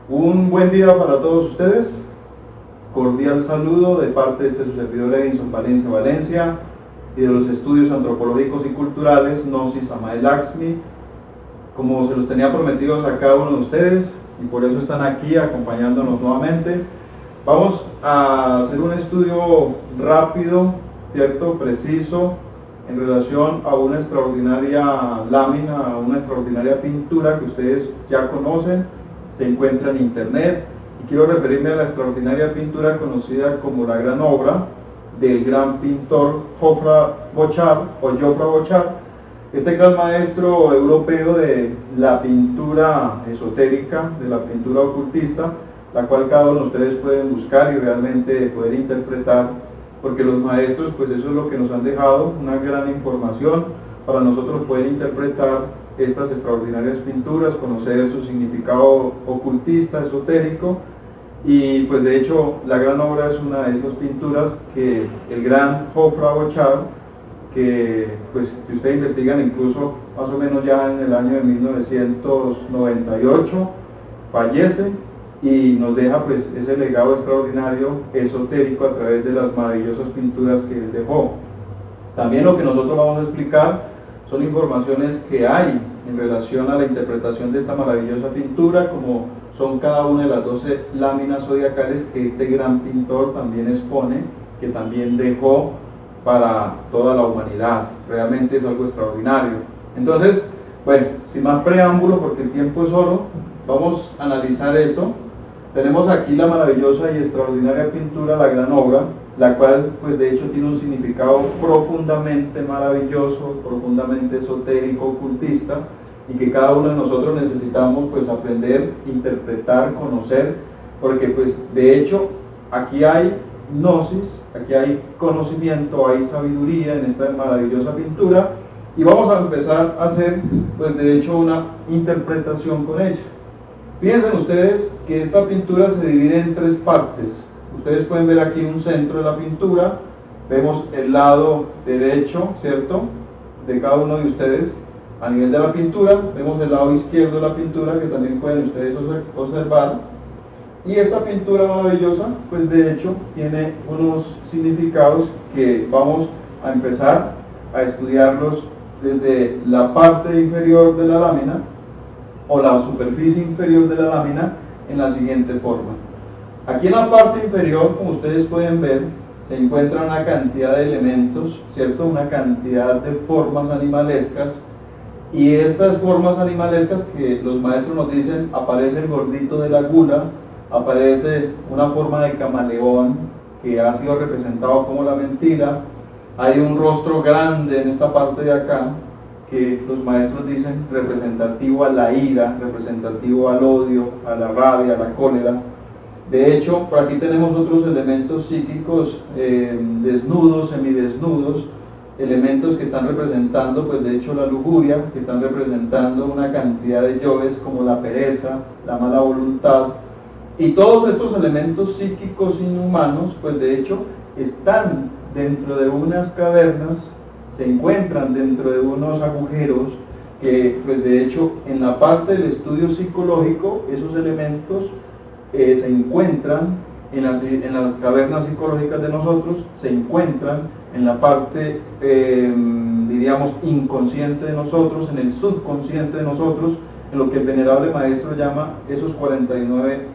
Un buen día para todos ustedes. Cordial saludo de parte de este su servidor Edinson Palencia Valencia y de los estudios antropológicos y culturales Gnosis Samael Laxmi. Como se los tenía prometido a cada uno de ustedes y por eso están aquí acompañándonos nuevamente. Vamos a hacer un estudio rápido, cierto, preciso, en relación a una extraordinaria lámina, a una extraordinaria pintura que ustedes ya conocen, se encuentra en internet, y quiero referirme a la extraordinaria pintura conocida como la gran obra del gran pintor Geoffroy Bochart, este gran maestro europeo de la pintura esotérica, de la pintura ocultista, la cual cada uno de ustedes pueden buscar y realmente poder interpretar, porque los maestros, pues eso es lo que nos han dejado, una gran información para nosotros poder interpretar estas extraordinarias pinturas, conocer su significado ocultista, esotérico, y pues de hecho la gran obra es una de esas pinturas que el gran Geoffroy Bochart, que pues si ustedes investigan incluso más o menos ya en el año de 1998, fallece y nos deja pues ese legado extraordinario esotérico a través de las maravillosas pinturas que él dejó. También lo que nosotros vamos a explicar son informaciones que hay en relación a la interpretación de esta maravillosa pintura, como son cada una de las 12 láminas zodiacales que este gran pintor también expone, que también dejó para toda la humanidad. Realmente es algo extraordinario. Entonces, bueno, sin más preámbulo, porque el tiempo es oro, vamos a analizar esto. Tenemos aquí la maravillosa y extraordinaria pintura, la gran obra, la cual pues de hecho tiene un significado profundamente maravilloso, profundamente esotérico, ocultista, y que cada uno de nosotros necesitamos pues aprender, interpretar, conocer, porque pues de hecho aquí hay gnosis, aquí hay conocimiento, hay sabiduría en esta maravillosa pintura, y vamos a empezar a hacer pues de hecho una interpretación con ella. Fíjense ustedes que esta pintura se divide en tres partes. Ustedes pueden ver aquí un centro de la pintura, vemos el lado derecho, ¿cierto?, de cada uno de ustedes a nivel de la pintura, vemos el lado izquierdo de la pintura que también pueden ustedes observar, y esta pintura maravillosa, pues de hecho tiene unos significados que vamos a empezar a estudiarlos desde la parte inferior de la lámina, o la superficie inferior de la lámina, en la siguiente forma. Aquí en la parte inferior, como ustedes pueden ver, se encuentra una cantidad de elementos, ¿cierto? Una cantidad de formas animalescas, y estas formas animalescas que los maestros nos dicen, aparece el gordito de la gula, aparece una forma de camaleón que ha sido representado como la mentira, hay un rostro grande en esta parte de acá, que los maestros dicen representativo a la ira, representativo al odio, a la rabia, a la cólera. De hecho, por aquí tenemos otros elementos psíquicos, desnudos, semidesnudos, elementos que están representando, pues de hecho la lujuria, que están representando una cantidad de yoes como la pereza, la mala voluntad, y todos estos elementos psíquicos inhumanos, pues de hecho están dentro de unas cavernas, se encuentran dentro de unos agujeros que pues de hecho en la parte del estudio psicológico esos elementos se encuentran en las cavernas psicológicas de nosotros, se encuentran en la parte diríamos inconsciente de nosotros, en el subconsciente de nosotros, en lo que el venerable maestro llama esos 49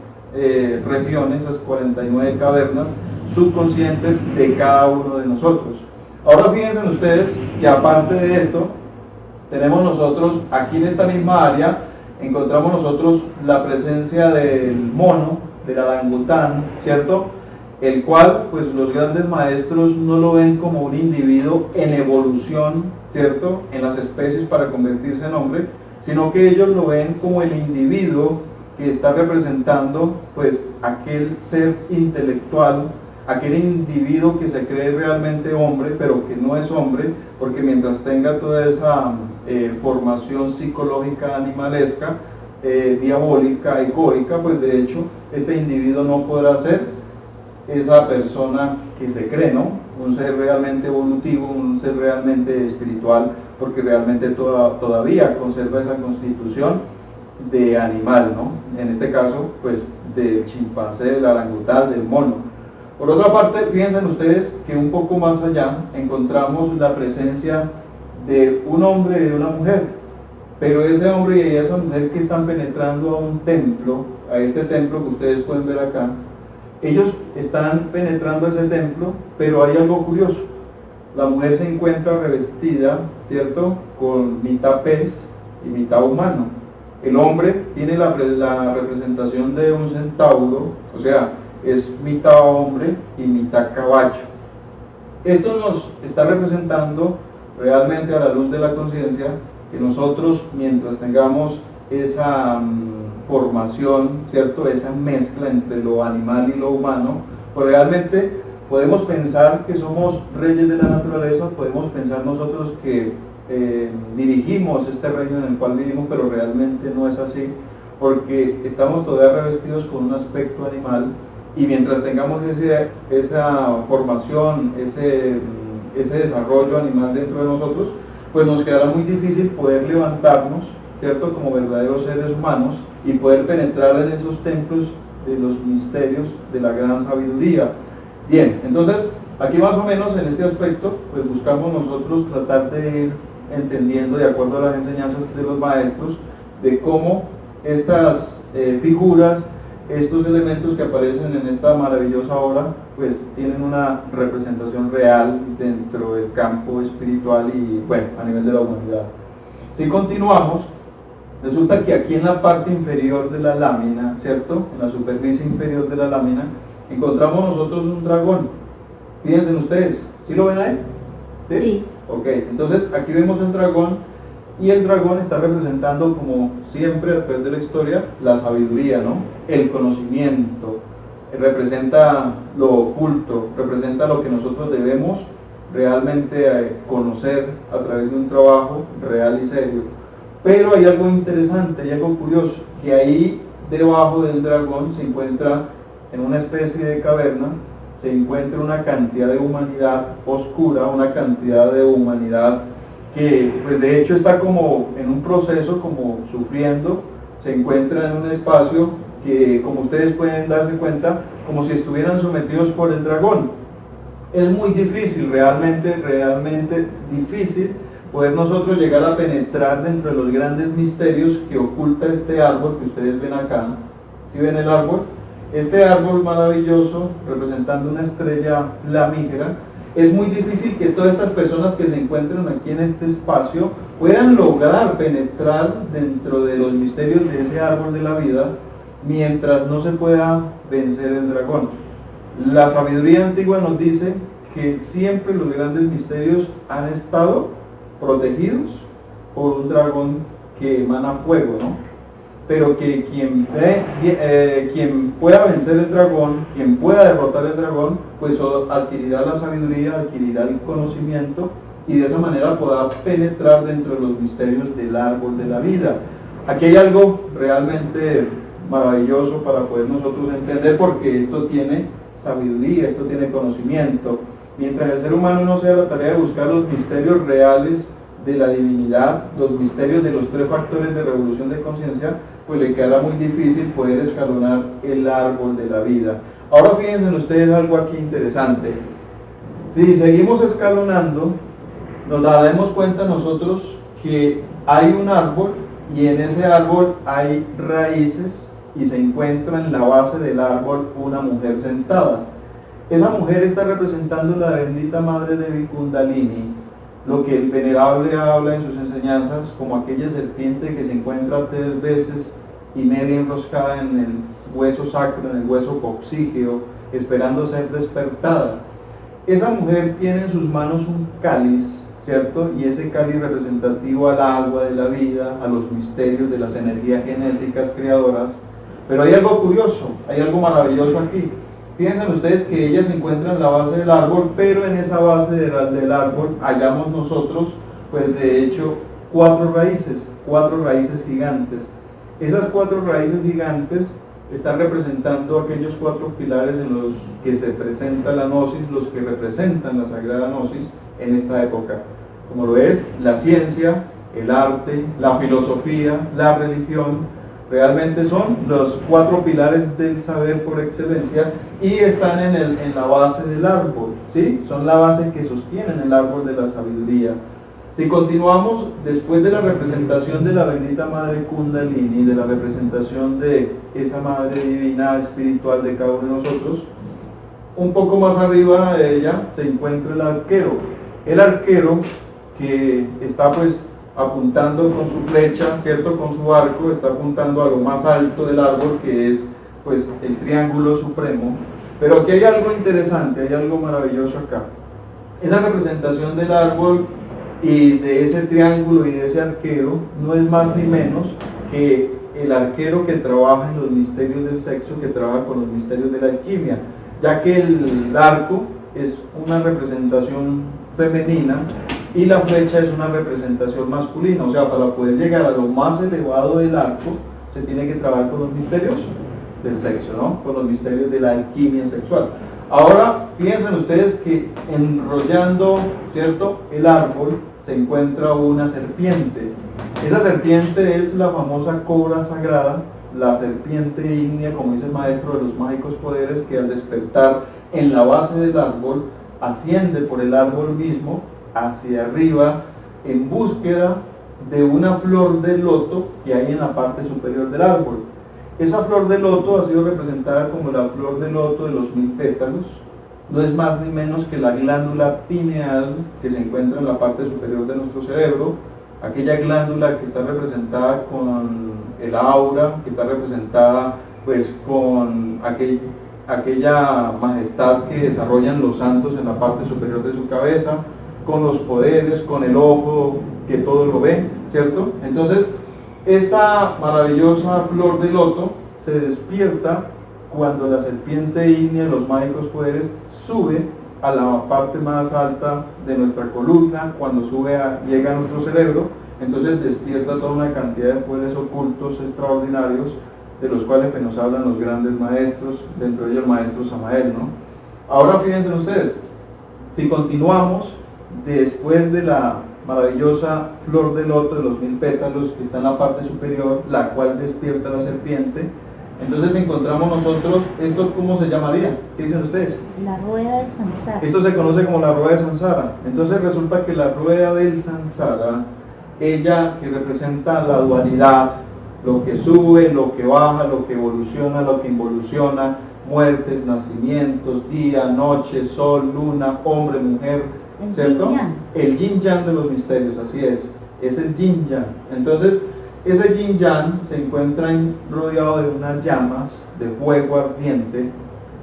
regiones, esas 49 cavernas subconscientes de cada uno de nosotros. Ahora fíjense ustedes que aparte de esto, tenemos nosotros, aquí en esta misma área, encontramos nosotros la presencia del mono, del orangután, ¿cierto? El cual, pues los grandes maestros no lo ven como un individuo en evolución, ¿cierto?, en las especies para convertirse en hombre, sino que ellos lo ven como el individuo que está representando, pues, aquel ser intelectual, aquel individuo que se cree realmente hombre, pero que no es hombre, porque mientras tenga toda esa formación psicológica animalesca, diabólica, egoica, pues de hecho este individuo no podrá ser esa persona que se cree, ¿no? Un ser realmente evolutivo, un ser realmente espiritual, porque realmente todavía conserva esa constitución de animal, ¿no? En este caso, pues del chimpancé, del orangután, del mono. Por otra parte, fíjense ustedes que un poco más allá encontramos la presencia de un hombre y de una mujer, pero ese hombre y esa mujer que están penetrando a un templo, a este templo que ustedes pueden ver acá, ellos están penetrando a ese templo, pero hay algo curioso. La mujer se encuentra revestida, ¿cierto?, con mitad pez y mitad humano. El hombre tiene la representación de un centauro, o sea, es mitad hombre y mitad caballo. Esto nos está representando realmente, a la luz de la conciencia, que nosotros, mientras tengamos esa formación, ¿cierto?, esa mezcla entre lo animal y lo humano, pues realmente podemos pensar que somos reyes de la naturaleza, podemos pensar nosotros que dirigimos este reino en el cual vivimos, pero realmente no es así, porque estamos todavía revestidos con un aspecto animal, y mientras tengamos esa formación, ese desarrollo animal dentro de nosotros, pues nos quedará muy difícil poder levantarnos, ¿cierto?, como verdaderos seres humanos y poder penetrar en esos templos de los misterios de la gran sabiduría. Bien, entonces, aquí más o menos en este aspecto, pues buscamos nosotros tratar de ir entendiendo, de acuerdo a las enseñanzas de los maestros, de cómo estas figuras, estos elementos que aparecen en esta maravillosa obra, pues tienen una representación real dentro del campo espiritual y, bueno, a nivel de la humanidad. Si continuamos, resulta que aquí en la parte inferior de la lámina, ¿cierto?, en la superficie inferior de la lámina, encontramos nosotros un dragón. Fíjense ustedes, ¿sí lo ven ahí? ¿Sí? Sí. Ok, entonces aquí vemos un dragón, y el dragón está representando, como siempre a través de la historia, la sabiduría, ¿no?, el conocimiento, representa lo oculto, representa lo que nosotros debemos realmente conocer a través de un trabajo real y serio. Pero hay algo interesante, hay algo curioso, que ahí debajo del dragón se encuentra, en una especie de caverna, se encuentra una cantidad de humanidad oscura, una cantidad de humanidad que pues de hecho está como en un proceso, como sufriendo, se encuentra en un espacio que, como ustedes pueden darse cuenta, como si estuvieran sometidos por el dragón. Es muy difícil, realmente difícil, poder nosotros llegar a penetrar dentro de los grandes misterios que oculta este árbol que ustedes ven acá. ¿Sí ven el árbol? Este árbol maravilloso, representando una estrella flamígera. Es muy difícil que todas estas personas que se encuentran aquí en este espacio puedan lograr penetrar dentro de los misterios de ese árbol de la vida, mientras no se pueda vencer el dragón. La sabiduría antigua nos dice que siempre los grandes misterios han estado protegidos por un dragón que emana fuego, ¿no? Pero que quien pueda vencer el dragón, quien pueda derrotar el dragón, pues adquirirá la sabiduría, adquirirá el conocimiento, y de esa manera podrá penetrar dentro de los misterios del árbol de la vida. Aquí hay algo realmente maravilloso para poder nosotros entender, porque esto tiene sabiduría, esto tiene conocimiento. Mientras el ser humano no sea la tarea de buscar los misterios reales de la divinidad, los misterios de los tres factores de revolución de conciencia, pues le quedará muy difícil poder escalonar el árbol de la vida. Ahora fíjense ustedes algo aquí interesante. Si seguimos escalonando, nos daremos cuenta nosotros que hay un árbol, y en ese árbol hay raíces, y se encuentra en la base del árbol una mujer sentada. Esa mujer está representando la bendita madre de Kundalini, lo que el venerable habla en sus enseñanzas como aquella serpiente que se encuentra 3 veces y media enroscada en el hueso sacro, en el hueso coxígeo, esperando ser despertada. Esa mujer tiene en sus manos un cáliz, ¿cierto? Y ese cáliz representativo al agua de la vida, a los misterios de las energías genésicas creadoras. Pero hay algo curioso, hay algo maravilloso aquí. Fíjense ustedes que ella se encuentra en la base del árbol, pero en esa base del árbol hallamos nosotros, pues de hecho, 4 raíces gigantes. Esas 4 raíces gigantes están representando aquellos 4 pilares en los que se presenta la gnosis, los que representan la sagrada gnosis en esta época, como lo es la ciencia, el arte, la filosofía, la religión, Realmente son los 4 pilares del saber por excelencia y están en la base del árbol, ¿sí? Son la base que sostienen el árbol de la sabiduría. Si continuamos, después de la representación de la bendita Madre Kundalini, de la representación de esa Madre Divina Espiritual de cada uno de nosotros, un poco más arriba de ella se encuentra el arquero. El arquero que está pues apuntando con su flecha, ¿cierto? Con su arco, está apuntando a lo más alto del árbol, que es pues el triángulo supremo. Pero aquí hay algo interesante, hay algo maravilloso acá. Esa representación del árbol y de ese triángulo y de ese arquero no es más ni menos que el arquero que trabaja en los misterios del sexo, que trabaja con los misterios de la alquimia, ya que el arco es una representación femenina y la flecha es una representación masculina. O sea, para poder llegar a lo más elevado del arco se tiene que trabajar con los misterios del sexo, ¿no? Con los misterios de la alquimia sexual. Ahora, piensen ustedes que enrollando, ¿cierto?, el árbol se encuentra una serpiente. Esa serpiente es la famosa cobra sagrada, la serpiente ígnea, como dice el maestro de los mágicos poderes, que al despertar en la base del árbol asciende por el árbol mismo hacia arriba en búsqueda de una flor de loto que hay en la parte superior del árbol. Esa flor de loto ha sido representada como la flor de loto de los 1000 pétalos. No es más ni menos que la glándula pineal que se encuentra en la parte superior de nuestro cerebro, aquella glándula que está representada con el aura, que está representada pues con aquella majestad que desarrollan los santos en la parte superior de su cabeza, con los poderes, con el ojo que todo lo ve, ¿cierto? Entonces, esta maravillosa flor de loto se despierta cuando la serpiente ígnea de los mágicos poderes sube a la parte más alta de nuestra columna, cuando llega a nuestro cerebro. Entonces despierta toda una cantidad de poderes ocultos extraordinarios, de los cuales nos hablan los grandes maestros, dentro de ellos el maestro Samael, ¿no? Ahora fíjense ustedes, si continuamos, después de la maravillosa flor de loto de los 1000 pétalos que está en la parte superior, la cual despierta la serpiente, entonces encontramos nosotros, ¿esto cómo se llamaría? ¿Qué dicen ustedes? La rueda del samsara. Esto se conoce como la rueda de samsara. Entonces resulta que la rueda del samsara, ella que representa la dualidad, lo que sube, lo que baja, lo que evoluciona, lo que involuciona, muertes, nacimientos, día, noche, sol, luna, hombre, mujer, ¿cierto? El yin yang de los misterios, así es el yin yang. Entonces, ese yin yang se encuentra rodeado de unas llamas de fuego ardiente.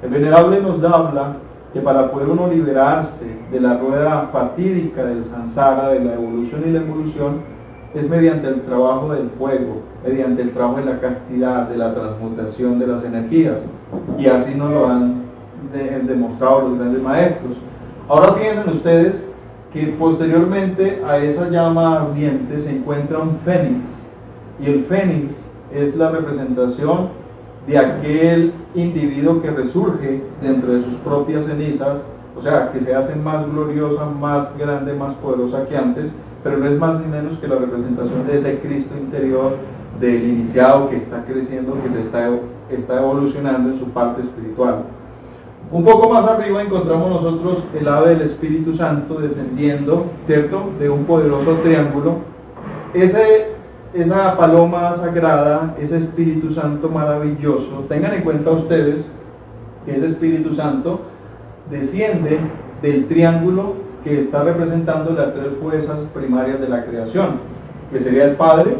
El venerable nos habla que para poder uno liberarse de la rueda fatídica del samsara, de la evolución y la evolución, es mediante el trabajo del fuego, mediante el trabajo de la castidad, de la transmutación de las energías. Y así nos lo han demostrado los grandes maestros. Ahora piensen ustedes que posteriormente a esa llama ardiente se encuentra un fénix, y el fénix es la representación de aquel individuo que resurge dentro de sus propias cenizas, o sea, que se hace más gloriosa, más grande, más poderosa que antes, pero no es más ni menos que la representación de ese Cristo interior, del iniciado que está creciendo, que se está evolucionando en su parte espiritual. Un poco más arriba encontramos nosotros el ave del Espíritu Santo descendiendo, ¿cierto?, de un poderoso triángulo. Esa paloma sagrada, ese Espíritu Santo maravilloso, tengan en cuenta ustedes que ese Espíritu Santo desciende del triángulo que está representando las 3 fuerzas primarias de la creación, que sería el Padre,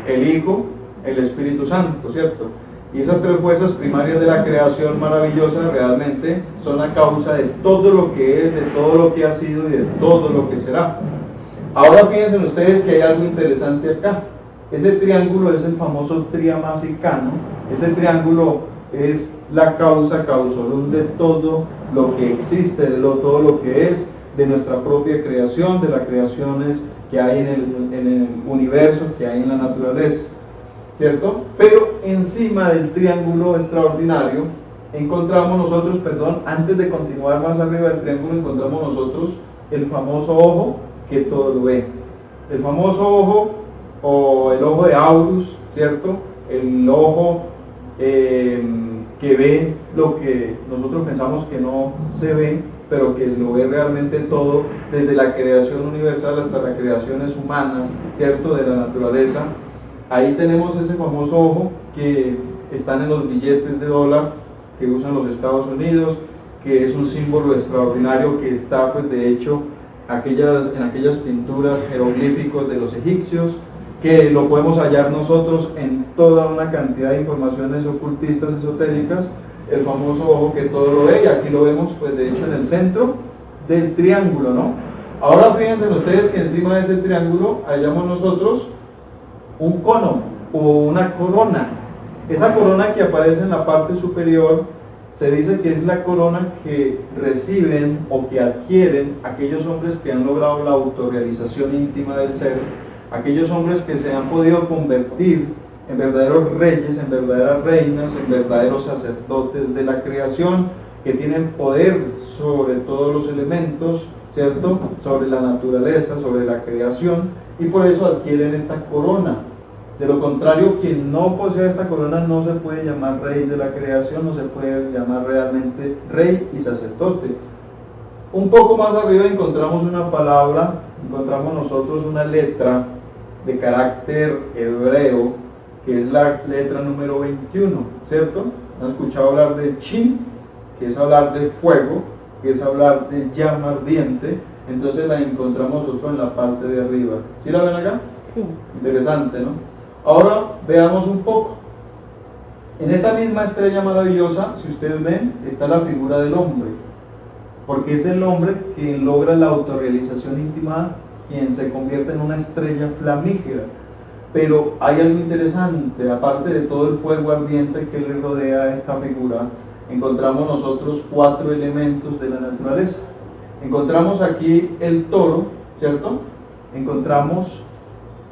el Hijo, el Espíritu Santo, ¿cierto? Y esas 3 fuerzas primarias de la creación maravillosa realmente son la causa de todo lo que es, de todo lo que ha sido y de todo lo que será. Ahora fíjense ustedes que hay algo interesante acá. Ese triángulo es el famoso triamasicano. Ese triángulo es la causa causolum de todo lo que existe, de todo lo que es, de nuestra propia creación, de las creaciones que hay en el universo, que hay en la naturaleza, ¿cierto? Pero encima del triángulo extraordinario encontramos nosotros, antes de continuar más arriba del triángulo, encontramos nosotros el famoso ojo que todo lo ve. El famoso ojo, o el ojo de Horus, ¿cierto? el ojo que ve lo que nosotros pensamos que no se ve, pero que lo ve realmente todo, desde la creación universal hasta las creaciones humanas, ¿cierto?, de la naturaleza. Ahí tenemos ese famoso ojo que están en los billetes de dólar que usan los Estados Unidos, que es un símbolo extraordinario que está, pues de hecho, en aquellas pinturas jeroglíficos de los egipcios, que lo podemos hallar nosotros en toda una cantidad de informaciones ocultistas esotéricas, el famoso ojo que todo lo ve, y aquí lo vemos pues de hecho en el centro del triángulo, ¿no? Ahora fíjense ustedes que encima de ese triángulo hallamos nosotros un cono o una corona. Esa corona que aparece en la parte superior se dice que es la corona que reciben o que adquieren aquellos hombres que han logrado la autorrealización íntima del ser, aquellos hombres que se han podido convertir en verdaderos reyes, en verdaderas reinas, en verdaderos sacerdotes de la creación, que tienen poder sobre todos los elementos, ¿cierto?, sobre la naturaleza, sobre la creación, y por eso adquieren esta corona. De lo contrario, quien no posee esta corona no se puede llamar rey de la creación, no se puede llamar realmente rey y sacerdote. Un poco más arriba encontramos una palabra, encontramos nosotros una letra de carácter hebreo, que es la letra número 21, ¿cierto? ¿Han escuchado hablar de Shin, que es hablar de fuego, que es hablar de llama ardiente? Entonces la encontramos nosotros en la parte de arriba. ¿Sí la ven acá? Sí. Interesante, ¿no? Ahora veamos un poco. En esta misma estrella maravillosa, si ustedes ven, está la figura del hombre, porque es el hombre quien logra la autorrealización íntima, quien se convierte en una estrella flamígera. Pero hay algo interesante, aparte de todo el fuego ardiente que le rodea a esta figura, encontramos nosotros 4 elementos de la naturaleza. Encontramos aquí el toro, ¿cierto? Encontramos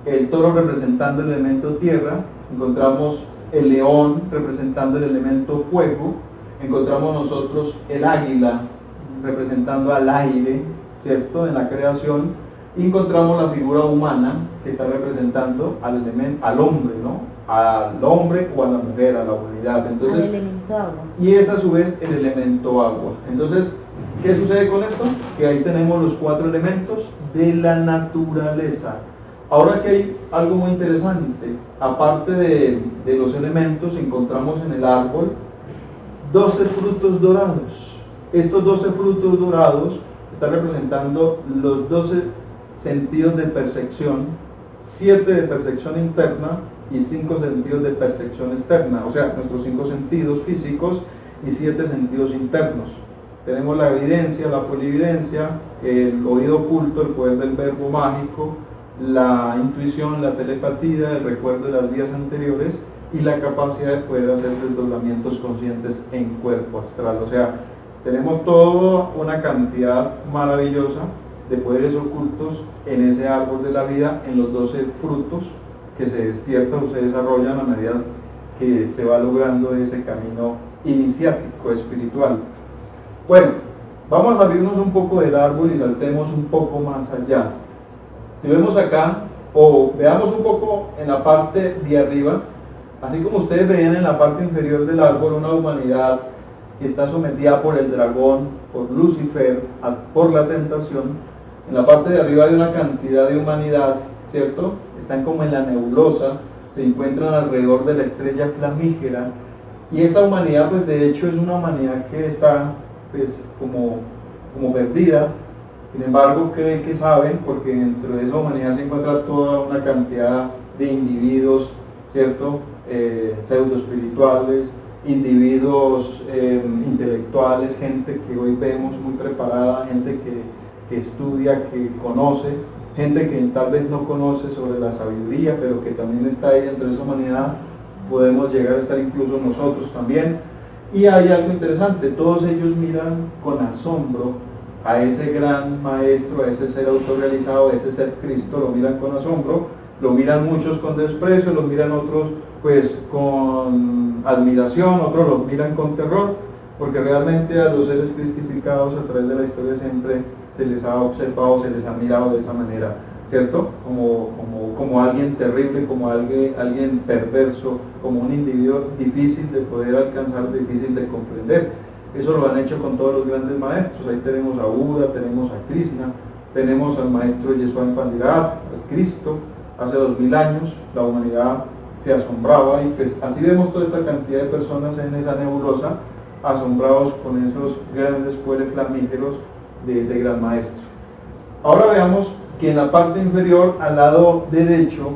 el toro representando el elemento tierra, encontramos el león representando el elemento fuego, encontramos nosotros el águila representando al aire, ¿cierto?, en la creación, y encontramos la figura humana que está representando al hombre, ¿no?, al hombre o a la mujer, a la humanidad. Entonces, al elemento agua. Y es a su vez el elemento agua. Entonces, ¿qué sucede con esto? Que ahí tenemos los 4 elementos de la naturaleza. Ahora que hay algo muy interesante, aparte de los elementos, encontramos en el árbol 12 frutos dorados. Estos 12 frutos dorados están representando los 12 sentidos de percepción, 7 de percepción interna y 5 sentidos de percepción externa, o sea, nuestros 5 sentidos físicos y 7 sentidos internos. Tenemos la evidencia, la polividencia, el oído oculto, el poder del verbo mágico, la intuición, la telepatía, el recuerdo de las vidas anteriores y la capacidad de poder hacer desdoblamientos conscientes en cuerpo astral. O sea, tenemos toda una cantidad maravillosa de poderes ocultos en ese árbol de la vida, en los 12 frutos que se despiertan o se desarrollan a medida que se va logrando ese camino iniciático, espiritual. Bueno, vamos a salirnos un poco del árbol y saltemos un poco más allá. Si vemos acá, o veamos un poco en la parte de arriba, así como ustedes veían en la parte inferior del árbol una humanidad que está sometida por el dragón, por Lucifer, por la tentación, en la parte de arriba hay una cantidad de humanidad, ¿cierto? Están como en la nebulosa, se encuentran alrededor de la estrella flamígera, y esta humanidad pues de hecho es una humanidad que está pues como perdida. Sin embargo, creen que saben, porque dentro de esa humanidad se encuentra toda una cantidad de individuos, ¿cierto?, pseudo espirituales, individuos intelectuales, gente que hoy vemos muy preparada, gente que estudia, que conoce, gente que tal vez no conoce sobre la sabiduría, pero que también está ahí dentro de esa humanidad. Podemos llegar a estar incluso nosotros también. Y hay algo interesante, todos ellos miran con asombro a ese gran maestro, a ese ser autorrealizado, a ese ser Cristo, lo miran con asombro, lo miran muchos con desprecio, lo miran otros pues con admiración, otros lo miran con terror, porque realmente a los seres cristificados a través de la historia siempre se les ha observado, se les ha mirado de esa manera. ¿cierto? Como alguien terrible, como alguien perverso, como un individuo difícil de poder alcanzar, difícil de comprender. Eso lo han hecho con todos los grandes maestros. Ahí tenemos a Buda, tenemos a Krishna, tenemos al maestro Yeshua Pandirat, al Cristo. Hace 2000 años la humanidad se asombraba y pues así vemos toda esta cantidad de personas en esa nebulosa, asombrados con esos grandes pueblos flamígeros de ese gran maestro. Ahora veamos que en la parte inferior, al lado derecho,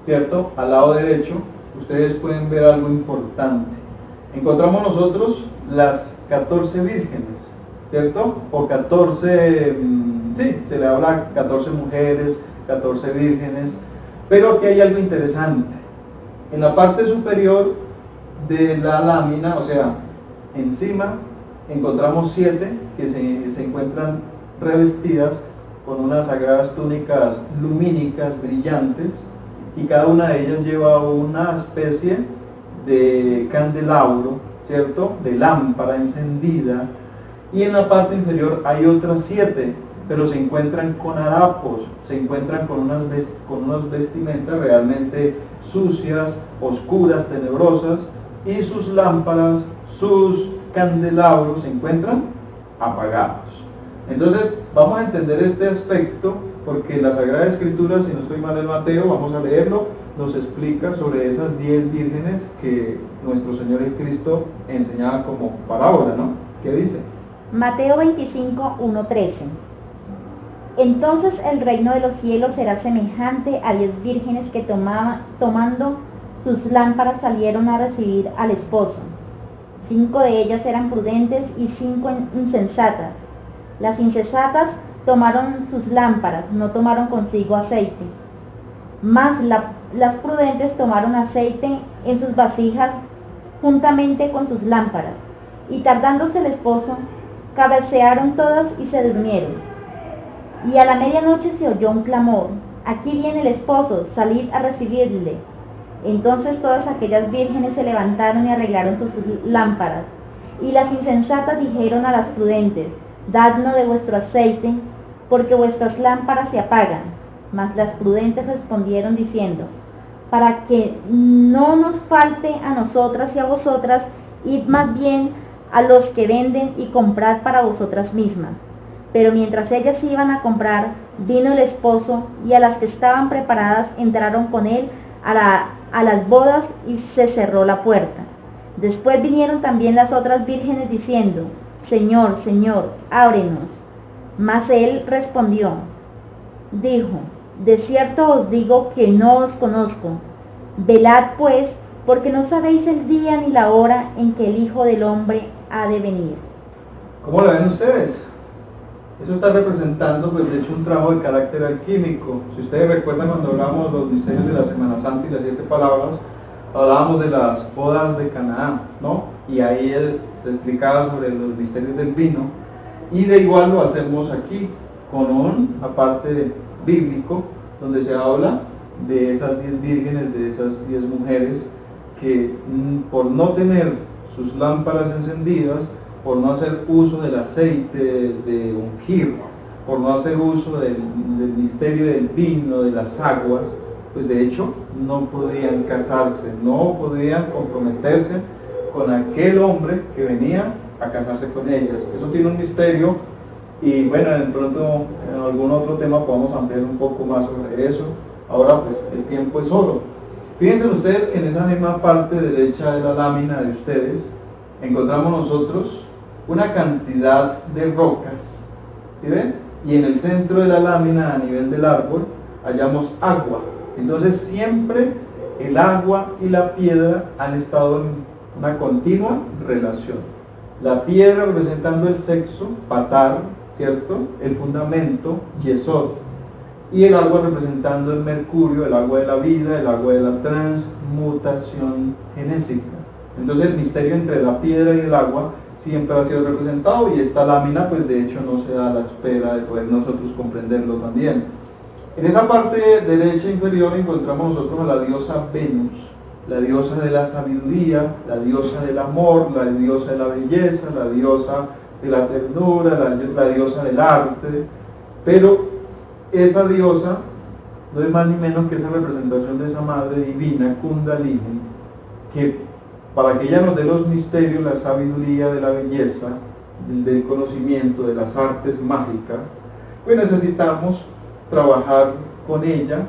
¿cierto? Al lado derecho, ustedes pueden ver algo importante. Encontramos nosotros las 14 vírgenes, ¿cierto? O 14, sí, se le habla 14 mujeres, 14 vírgenes, pero aquí hay algo interesante. En la parte superior de la lámina, o sea, encima, encontramos 7 que se encuentran revestidas con unas sagradas túnicas lumínicas, brillantes, y cada una de ellas lleva una especie de candelabro, ¿cierto? De lámpara encendida, y en la parte inferior hay otras 7, pero se encuentran con harapos, se encuentran con unas vestimentas realmente sucias, oscuras, tenebrosas, y sus lámparas, sus candelabros se encuentran apagados. Entonces vamos a entender este aspecto porque la Sagrada Escritura, si no estoy mal en Mateo, vamos a leerlo, nos explica sobre esas 10 vírgenes que nuestro Señor Cristo enseñaba como parábola, ¿no? ¿Qué dice? Mateo 25, 1-13. Entonces el reino de los cielos será semejante a 10 vírgenes que tomando sus lámparas salieron a recibir al esposo. 5 de ellas eran prudentes y 5 insensatas. Las insensatas tomaron sus lámparas, no tomaron consigo aceite. Mas las prudentes tomaron aceite en sus vasijas juntamente con sus lámparas. Y tardándose el esposo, cabecearon todas y se durmieron. Y a la medianoche se oyó un clamor: aquí viene el esposo, salid a recibirle. Entonces todas aquellas vírgenes se levantaron y arreglaron sus lámparas. Y las insensatas dijeron a las prudentes: dadnos de vuestro aceite, porque vuestras lámparas se apagan. Mas las prudentes respondieron diciendo: para que no nos falte a nosotras y a vosotras, id más bien a los que venden y comprad para vosotras mismas. Pero mientras ellas iban a comprar, vino el esposo, y a las que estaban preparadas entraron con él a las bodas, y se cerró la puerta. Después vinieron también las otras vírgenes diciendo: Señor, Señor, ábrenos. Mas él respondió, dijo: de cierto os digo que no os conozco. Velad pues, porque no sabéis el día ni la hora en que el Hijo del Hombre ha de venir. ¿Cómo lo ven ustedes? Eso está representando, pues, de hecho, un trabajo de carácter alquímico. Si ustedes recuerdan, cuando hablamos de los misterios de la Semana Santa y las 7 palabras, hablábamos de las bodas de Canaán, ¿no? Y ahí se explicaba sobre los misterios del vino, y de igual lo hacemos aquí, con un aparte bíblico, donde se habla de esas 10 vírgenes, de esas 10 mujeres, que por no tener sus lámparas encendidas, por no hacer uso del aceite de ungir, por no hacer uso del misterio del vino, de las aguas, pues de hecho no podían casarse, no podían comprometerse con aquel hombre que venía a casarse con ellas. Eso tiene un misterio, y bueno, de pronto en algún otro tema podemos ampliar un poco más sobre eso. Ahora pues el tiempo es oro. Fíjense ustedes que en esa misma parte derecha de la lámina de ustedes encontramos nosotros una cantidad de rocas, ¿sí ven? Y en el centro de la lámina, a nivel del árbol, hallamos agua. Entonces siempre el agua y la piedra han estado en una continua relación. La piedra representando el sexo, patar, ¿cierto? El fundamento, yesod. Y el agua representando el mercurio, el agua de la vida, el agua de la transmutación genésica. Entonces el misterio entre la piedra y el agua siempre ha sido representado, y esta lámina pues de hecho no se da a la espera de poder nosotros comprenderlo también. En esa parte derecha inferior encontramos nosotros a la diosa Venus, la diosa de la sabiduría, la diosa del amor, la diosa de la belleza, la diosa de la ternura, la diosa del arte. Pero esa diosa no es más ni menos que esa representación de esa madre divina, Kundalini, que para que ella nos dé los misterios, la sabiduría de la belleza, del conocimiento, de las artes mágicas, pues necesitamos trabajar con ella,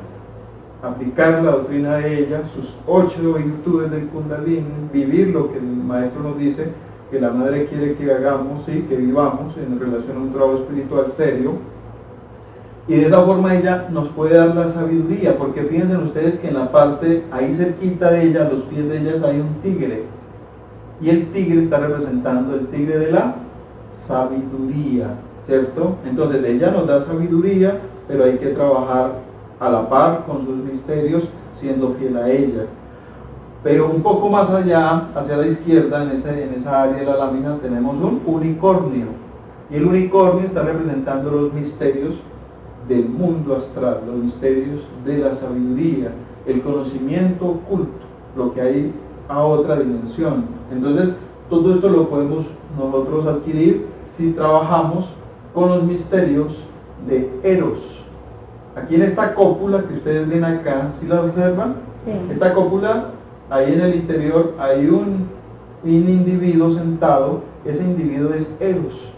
aplicar la doctrina de ella, sus 8 virtudes del Kundalini, vivir lo que el maestro nos dice que la madre quiere que hagamos, ¿sí? Que vivamos en relación a un trabajo espiritual serio, y de esa forma ella nos puede dar la sabiduría, porque fíjense ustedes que en la parte, ahí cerquita de ella, a los pies de ellas hay un tigre, y el tigre está representando el tigre de la sabiduría, ¿cierto? Entonces ella nos da sabiduría, pero hay que trabajar a la par con sus misterios, siendo fiel a ella. Pero un poco más allá, hacia la izquierda, en esa área de la lámina, tenemos un unicornio, y el unicornio está representando los misterios del mundo astral, los misterios de la sabiduría, el conocimiento oculto, lo que hay a otra dimensión. Entonces, todo esto lo podemos nosotros adquirir si trabajamos con los misterios de Eros. Aquí en esta cópula que ustedes ven acá, ¿sí la observan? Sí. Esta cópula, ahí en el interior hay un individuo sentado, ese individuo es Eros.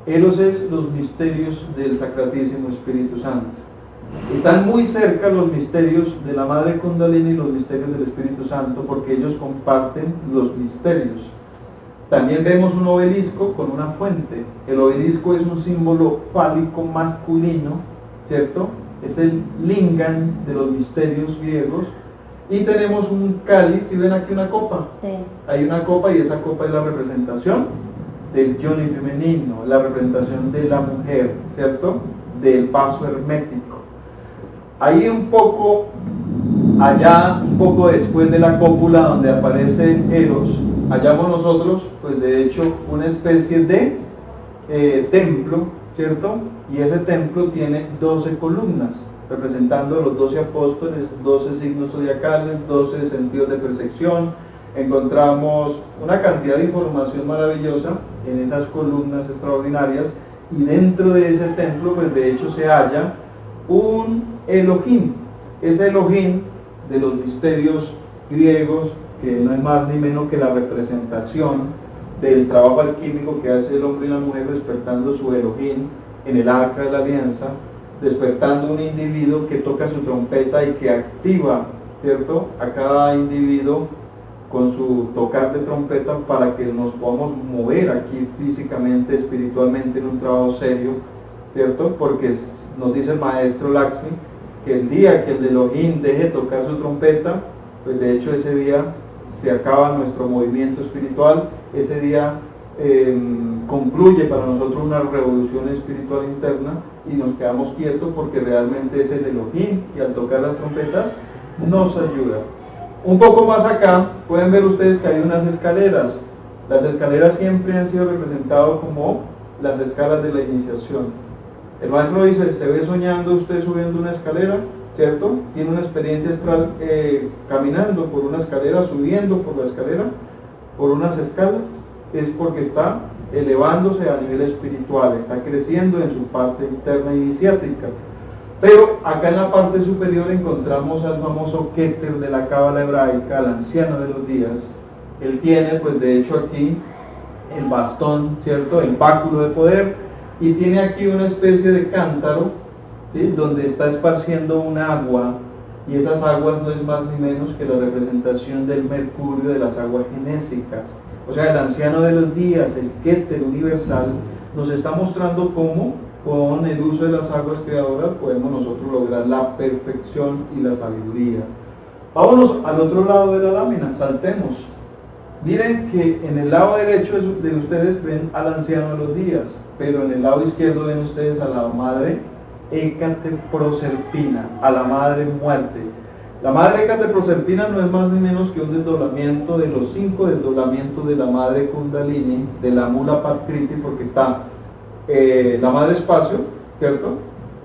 Eros es los misterios del Sacratísimo Espíritu Santo. Están muy cerca los misterios de la Madre Kundalini y los misterios del Espíritu Santo, porque ellos comparten los misterios. También vemos un obelisco con una fuente. El obelisco es un símbolo fálico masculino, ¿cierto? Es el lingam de los misterios griegos. Y tenemos un cáliz, ¿sí ven aquí una copa? Sí. Hay una copa y esa copa es la representación del yoni femenino, la representación de la mujer, ¿cierto? Del paso hermético. Ahí un poco, allá un poco después de la cópula donde aparece Eros, hallamos nosotros, pues de hecho, una especie de templo, ¿cierto? Y ese templo tiene 12 columnas, representando a los 12 apóstoles, 12 signos zodiacales, 12 sentidos de percepción. Encontramos una cantidad de información maravillosa en esas columnas extraordinarias, y dentro de ese templo, pues de hecho se halla un Elohim, ese Elohim de los misterios griegos, que no es más ni menos que la representación del trabajo alquímico que hace el hombre y la mujer, despertando su Elohim en el arca de la alianza, despertando un individuo que toca su trompeta y que activa, ¿cierto?, a cada individuo con su tocar de trompeta para que nos podamos mover aquí físicamente, espiritualmente en un trabajo serio, ¿cierto? Porque nos dice el maestro Lakshmi que el día que el Elohim deje tocar su trompeta, pues de hecho ese día se acaba nuestro movimiento espiritual, ese día concluye para nosotros una revolución espiritual interna y nos quedamos quietos porque realmente es el Elohim y al tocar las trompetas nos ayuda. Un poco más acá pueden ver ustedes que hay unas escaleras. Las escaleras siempre han sido representadas como las escalas de la iniciación. El maestro dice, se ve soñando usted subiendo una escalera, ¿cierto? Tiene una experiencia astral caminando por una escalera, subiendo por la escalera, por unas escalas, es porque está elevándose a nivel espiritual, está creciendo en su parte interna iniciática. Pero acá en la parte superior encontramos al famoso Keter de la cábala hebraica, el anciano de los días. Él tiene, pues de hecho aquí, el bastón, ¿cierto?, el báculo de poder, y tiene aquí una especie de cántaro, ¿sí?, donde está esparciendo un agua, y esas aguas no es más ni menos que la representación del mercurio, de las aguas genésicas. O sea, el anciano de los días, el Keter universal, nos está mostrando cómo con el uso de las aguas creadoras podemos nosotros lograr la perfección y la sabiduría. Vámonos al otro lado de la lámina, saltemos. Miren que en el lado derecho de ustedes ven al anciano de los días, pero en el lado izquierdo ven ustedes a la madre Hécate Proserpina, a la madre muerte. La madre Hécate Proserpina no es más ni menos que un desdoblamiento de los 5 desdoblamientos de la madre Kundalini, de la Mula Prakriti, porque está la madre espacio, ¿cierto?,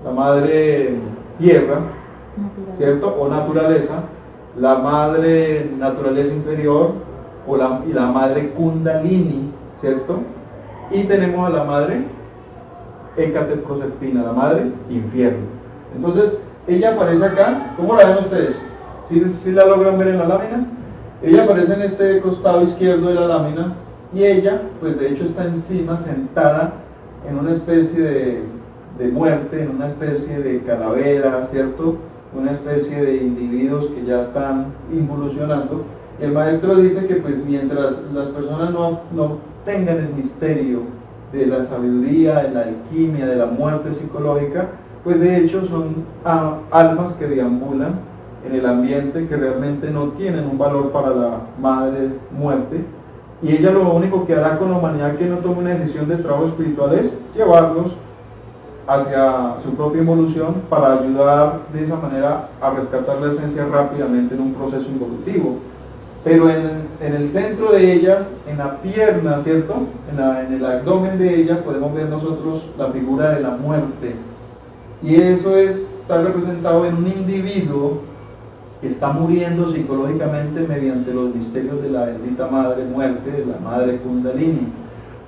la madre tierra, ¿cierto?, o naturaleza, la madre naturaleza inferior, y la madre Kundalini, ¿cierto? Y tenemos a la madre Hécate Proserpina, la madre infierno. Entonces, ella aparece acá. ¿Cómo la ven ustedes? ¿Sí la logran ver en la lámina? Ella aparece en este costado izquierdo de la lámina y ella, pues de hecho está encima, sentada en una especie de muerte, en una especie de calavera, ¿cierto? Una especie de individuos que ya están involucionando. El maestro dice que pues mientras las personas no tengan el misterio de la sabiduría, de la alquimia, de la muerte psicológica, pues de hecho son almas que deambulan en el ambiente, que realmente no tienen un valor para la madre muerte, y ella lo único que hará con la humanidad que no tome una decisión de trabajo espiritual es llevarlos hacia su propia evolución para ayudar de esa manera a rescatar la esencia rápidamente en un proceso evolutivo. Pero en el centro de ella, en la pierna, ¿cierto? En el abdomen de ella podemos ver nosotros la figura de la muerte. Y eso está representado en un individuo que está muriendo psicológicamente mediante los misterios de la bendita madre muerte, de la madre Kundalini.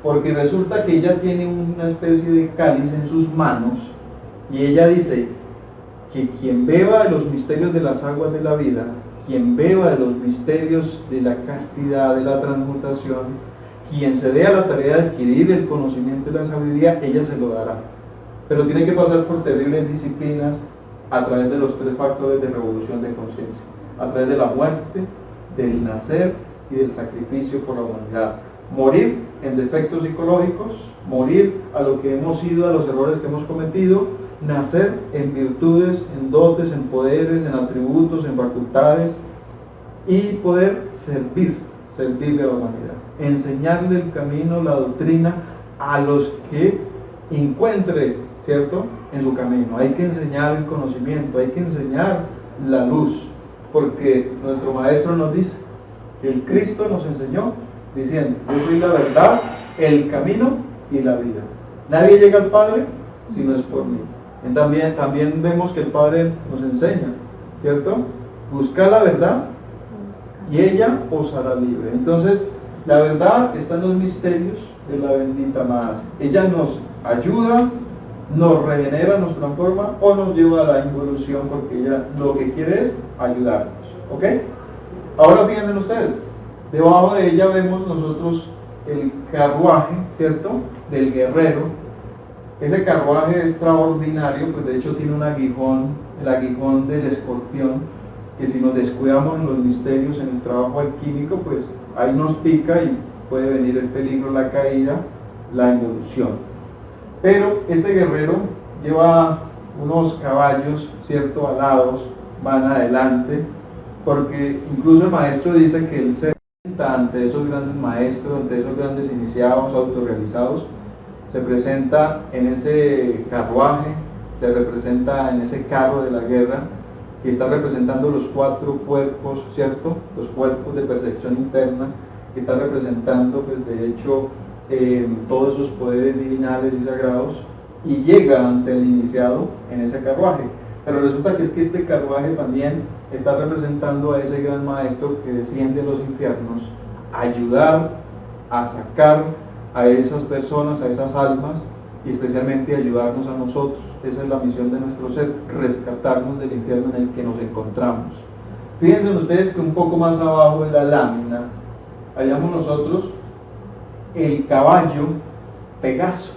Porque resulta que ella tiene una especie de cáliz en sus manos y ella dice que quien beba de los misterios de las aguas de la vida, quien beba de los misterios de la castidad, de la transmutación, quien se dé a la tarea de adquirir el conocimiento de la sabiduría, ella se lo dará. Pero tiene que pasar por terribles disciplinas a través de los 3 factores de revolución de conciencia, a través de la muerte, del nacer y del sacrificio por la humanidad. Morir en defectos psicológicos, morir a lo que hemos sido, a los errores que hemos cometido, nacer en virtudes, en dotes, en poderes, en atributos, en facultades, y poder servirle a la humanidad, enseñarle el camino, la doctrina a los que encuentre, ¿cierto?, en su camino. Hay que enseñar el conocimiento, hay que enseñar la luz, porque nuestro maestro nos dice que el Cristo nos enseñó diciendo: yo soy la verdad, el camino y la vida. Nadie llega al Padre si no es por mí. También vemos que el Padre nos enseña, ¿cierto? Busca la verdad y ella os hará libre. Entonces, la verdad está en los misterios de la bendita Madre. Ella nos ayuda, nos regenera, nos transforma o nos lleva a la involución, porque ella lo que quiere es ayudarnos. ¿Ok? Ahora fíjense ustedes, debajo de ella vemos nosotros el carruaje, ¿cierto?, del guerrero. Ese carruaje extraordinario, pues de hecho tiene un aguijón, el aguijón del escorpión, que si nos descuidamos en los misterios, en el trabajo alquímico, pues ahí nos pica y puede venir el peligro, la caída, la involución. Pero este guerrero lleva unos caballos, ¿cierto?, alados, van adelante, porque incluso el maestro dice que el ser ante esos grandes maestros, ante esos grandes iniciados, autorrealizados, se presenta en ese carruaje, se representa en ese carro de la guerra, que está representando los 4 cuerpos, ¿cierto?, los cuerpos de percepción interna, que está representando, pues de hecho, todos esos poderes divinales y sagrados, y llega ante el iniciado en ese carruaje. Pero resulta que es que este carruaje también está representando a ese gran maestro que desciende a los infiernos a ayudar a sacar a esas personas, a esas almas, y especialmente ayudarnos a nosotros. Esa es la misión de nuestro ser, rescatarnos del infierno en el que nos encontramos. Fíjense ustedes que un poco más abajo en la lámina hallamos nosotros el caballo Pegaso,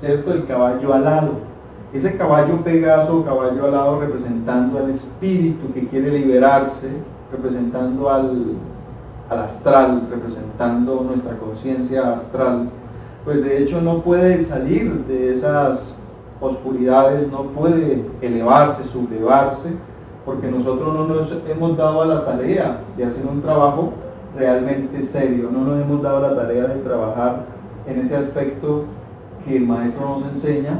¿cierto?, el caballo alado. Ese caballo Pegaso, caballo alado, representando al espíritu que quiere liberarse, representando al astral, representando nuestra conciencia astral, pues de hecho no puede salir de esas oscuridades, no puede elevarse, sublevarse, porque nosotros no nos hemos dado a la tarea de hacer un trabajo realmente serio, no nos hemos dado la tarea de trabajar en ese aspecto que el maestro nos enseña,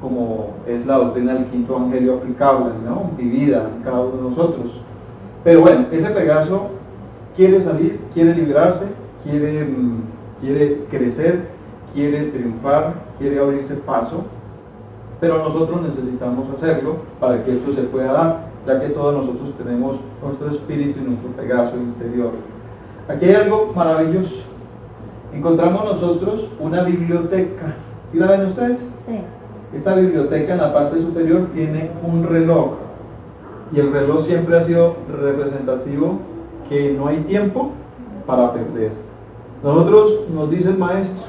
como es la doctrina del quinto evangelio aplicable, ¿no?, vivida en cada uno de nosotros. Pero bueno, ese Pegaso quiere salir, quiere liberarse, quiere crecer, quiere triunfar, quiere abrirse paso, pero nosotros necesitamos hacerlo para que esto se pueda dar, ya que todos nosotros tenemos nuestro espíritu y nuestro Pegaso interior. Aquí hay algo maravilloso. Encontramos nosotros una biblioteca. ¿Sí la ven ustedes? Sí. Esta biblioteca en la parte superior tiene un reloj, y el reloj siempre ha sido representativo que no hay tiempo para perder. Nosotros, nos dice el maestro,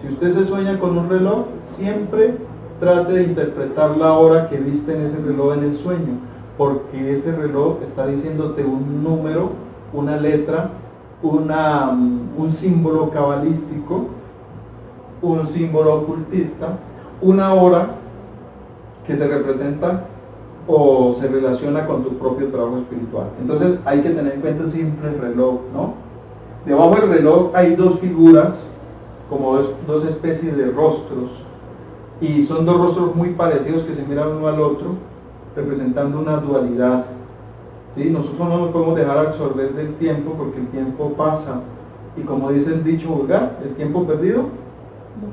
si usted se sueña con un reloj, siempre trate de interpretar la hora que viste en ese reloj en el sueño, porque ese reloj está diciéndote un número, una letra, un símbolo cabalístico, un símbolo ocultista, una hora que se representa o se relaciona con tu propio trabajo espiritual. Entonces hay que tener en cuenta siempre el reloj, ¿no? Debajo del reloj hay dos figuras, como dos especies de rostros, y son dos rostros muy parecidos que se miran uno al otro, representando una dualidad. ¿Sí? Nosotros no nos podemos dejar absorber del tiempo, porque el tiempo pasa, y como dice el dicho vulgar, el tiempo perdido,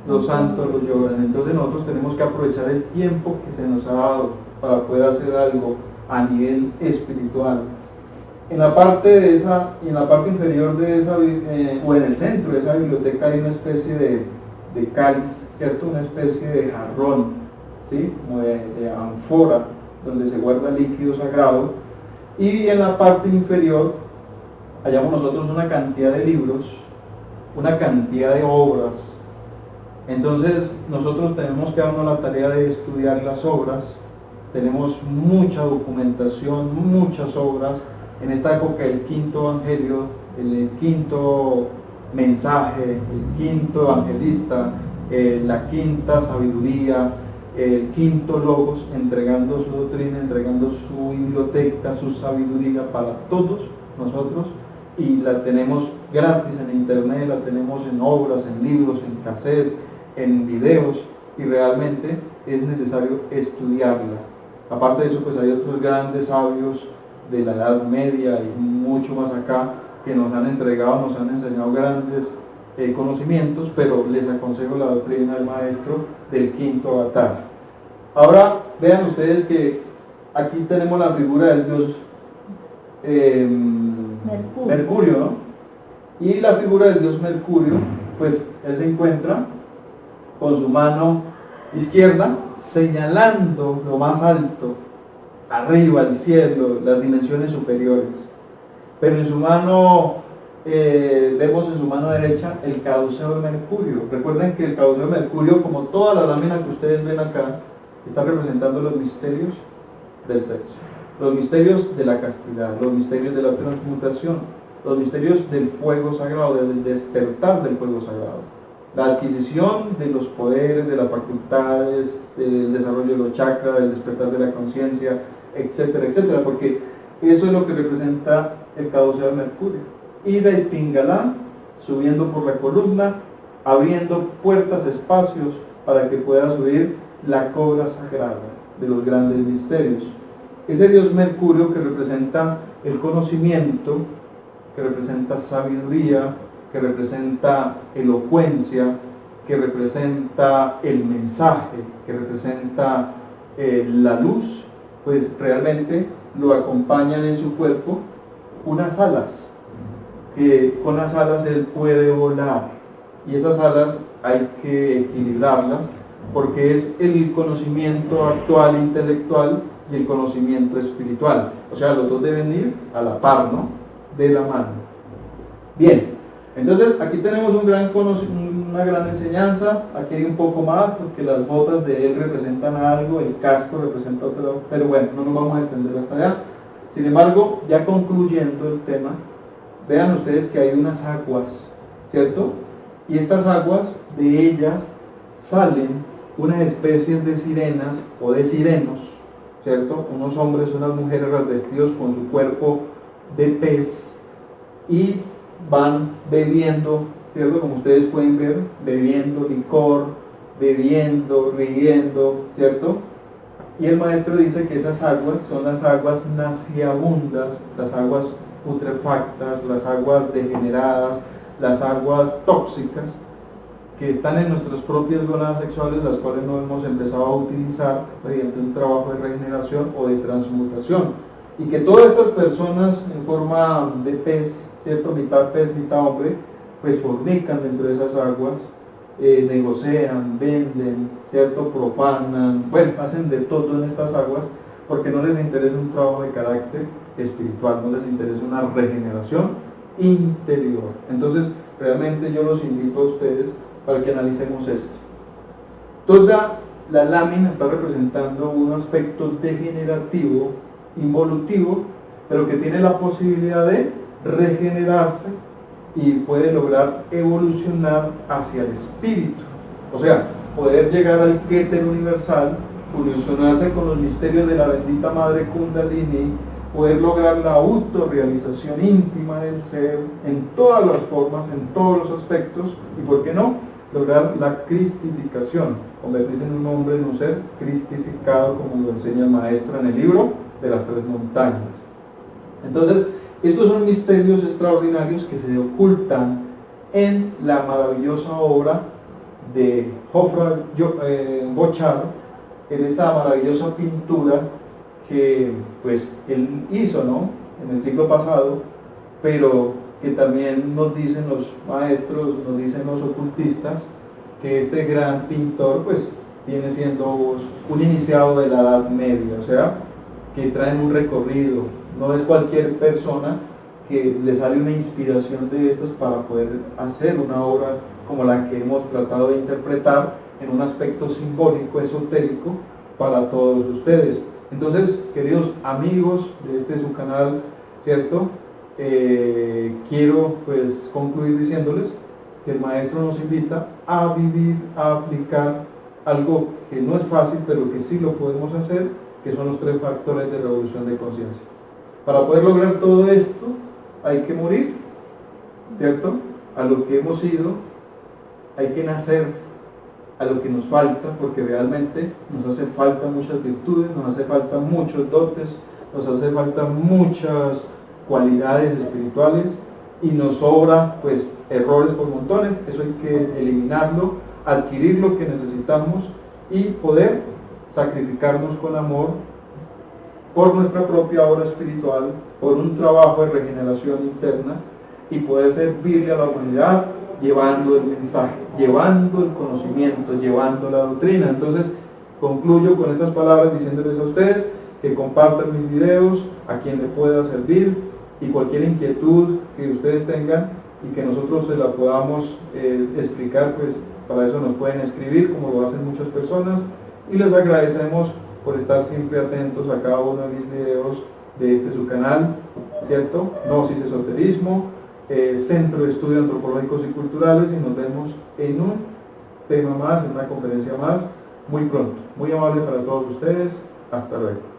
los santos lo lloran. Entonces nosotros tenemos que aprovechar el tiempo que se nos ha dado para poder hacer algo a nivel espiritual. En la parte inferior de esa, o en el centro de esa biblioteca hay una especie de cáliz, ¿cierto? Una especie de jarrón, ¿sí? Como de ánfora, donde se guarda líquido sagrado. Y en la parte inferior hallamos nosotros una cantidad de libros, una cantidad de obras. Entonces nosotros tenemos que darnos la tarea de estudiar las obras. Tenemos mucha documentación, muchas obras. En esta época el quinto evangelio, el quinto mensaje, el quinto evangelista, la quinta sabiduría, el quinto logos, entregando su doctrina, entregando su biblioteca, su sabiduría para todos nosotros, y la tenemos gratis en internet, la tenemos en obras, en libros, en cassettes, en videos, y realmente es necesario estudiarla. Aparte de eso, pues hay otros grandes sabios de la Edad Media y mucho más acá que nos han entregado, nos han enseñado grandes conocimientos, pero les aconsejo la doctrina del maestro del quinto avatar. Ahora vean ustedes que aquí tenemos la figura del dios Mercurio, ¿no? Y la figura del dios Mercurio, pues él se encuentra con su mano izquierda señalando lo más alto, arriba, el cielo, las dimensiones superiores. Pero en su mano, vemos en su mano derecha el caduceo de Mercurio. Recuerden que el caduceo de Mercurio, como toda la lámina que ustedes ven acá, está representando los misterios del sexo, los misterios de la castidad, los misterios de la transmutación, los misterios del fuego sagrado, del despertar del fuego sagrado, la adquisición de los poderes, de las facultades, del desarrollo de los chakras, del despertar de la conciencia, etcétera, etcétera, porque eso es lo que representa el caduceo de Mercurio. Y del Pingalá, subiendo por la columna, abriendo puertas, espacios, para que pueda subir la cobra sagrada de los grandes misterios. Ese dios Mercurio que representa el conocimiento, que representa sabiduría, que representa elocuencia, que representa el mensaje, que representa la luz, pues realmente lo acompañan en su cuerpo unas alas, que con las alas él puede volar, y esas alas hay que equilibrarlas, porque es el conocimiento actual intelectual y el conocimiento espiritual, o sea, los dos deben ir a la par, ¿no? De la mano. Bien, entonces aquí tenemos una gran enseñanza. Aquí hay un poco más, porque las botas de él representan algo, el casco representa otro, pero bueno, no nos vamos a extender hasta allá. Sin embargo, ya concluyendo el tema, vean ustedes que hay unas aguas, ¿cierto? Y estas aguas, de ellas salen unas especies de sirenas o de sirenos, ¿cierto? Unos hombres, unas mujeres vestidos con su cuerpo de pez, y van bebiendo, ¿cierto? Como ustedes pueden ver, bebiendo licor, bebiendo, riendo, ¿cierto? Y el maestro dice que esas aguas son las aguas nauseabundas, las aguas putrefactas, las aguas degeneradas, las aguas tóxicas, que están en nuestras propias gónadas sexuales, las cuales no hemos empezado a utilizar mediante un trabajo de regeneración o de transmutación. Y que todas estas personas en forma de pez, ¿cierto? Mitad pez, mitad hombre, pues fornican dentro de esas aguas, negocian, venden, ¿cierto? Profanan, bueno, hacen de todo en estas aguas porque no les interesa un trabajo de carácter espiritual, no les interesa una regeneración interior. Entonces, realmente yo los invito a ustedes para que analicemos esto. Toda la lámina está representando un aspecto degenerativo, involutivo, pero que tiene la posibilidad de regenerarse y puede lograr evolucionar hacia el espíritu. O sea, poder llegar al Keter universal, fusionarse con los misterios de la bendita Madre Kundalini, poder lograr la autorrealización íntima del ser en todas las formas, en todos los aspectos, y por qué no, lograr la cristificación, convertirse en un hombre, en un ser cristificado, como lo enseña el maestro en el libro de las 3 montañas. Entonces, estos son misterios extraordinarios que se ocultan en la maravillosa obra de Jofra Bochar, en esta maravillosa pintura que pues él hizo, ¿no?, en el siglo pasado, pero que también nos dicen los maestros, nos dicen los ocultistas, que este gran pintor pues viene siendo un iniciado de la Edad Media, o sea, que traen un recorrido, no es cualquier persona que le sale una inspiración de estos para poder hacer una obra como la que hemos tratado de interpretar en un aspecto simbólico, esotérico, para todos ustedes. Entonces, queridos amigos de este su canal, ¿cierto? Quiero pues concluir diciéndoles que el maestro nos invita a vivir, a aplicar algo que no es fácil, pero que sí lo podemos hacer, que son los 3 factores de revolución de conciencia. Para poder lograr todo esto, hay que morir, ¿cierto?, a lo que hemos sido, hay que nacer a lo que nos falta, porque realmente nos hace falta muchas virtudes, nos hace falta muchos dotes, nos hace falta muchas cualidades espirituales y nos sobra pues errores por montones. Eso hay que eliminarlo, adquirir lo que necesitamos y poder sacrificarnos con amor por nuestra propia obra espiritual, por un trabajo de regeneración interna y poder servirle a la humanidad llevando el mensaje, llevando el conocimiento, llevando la doctrina. Entonces, concluyo con estas palabras diciéndoles a ustedes que compartan mis videos a quien le pueda servir y cualquier inquietud que ustedes tengan y que nosotros se la podamos explicar, pues para eso nos pueden escribir, como lo hacen muchas personas, y les agradecemos por estar siempre atentos a cada uno de mis videos de este su canal, ¿cierto? Gnosis Esoterismo, Centro de Estudios Antropológicos y Culturales, y nos vemos en un tema más, en una conferencia más, muy pronto. Muy amable para todos ustedes, hasta luego.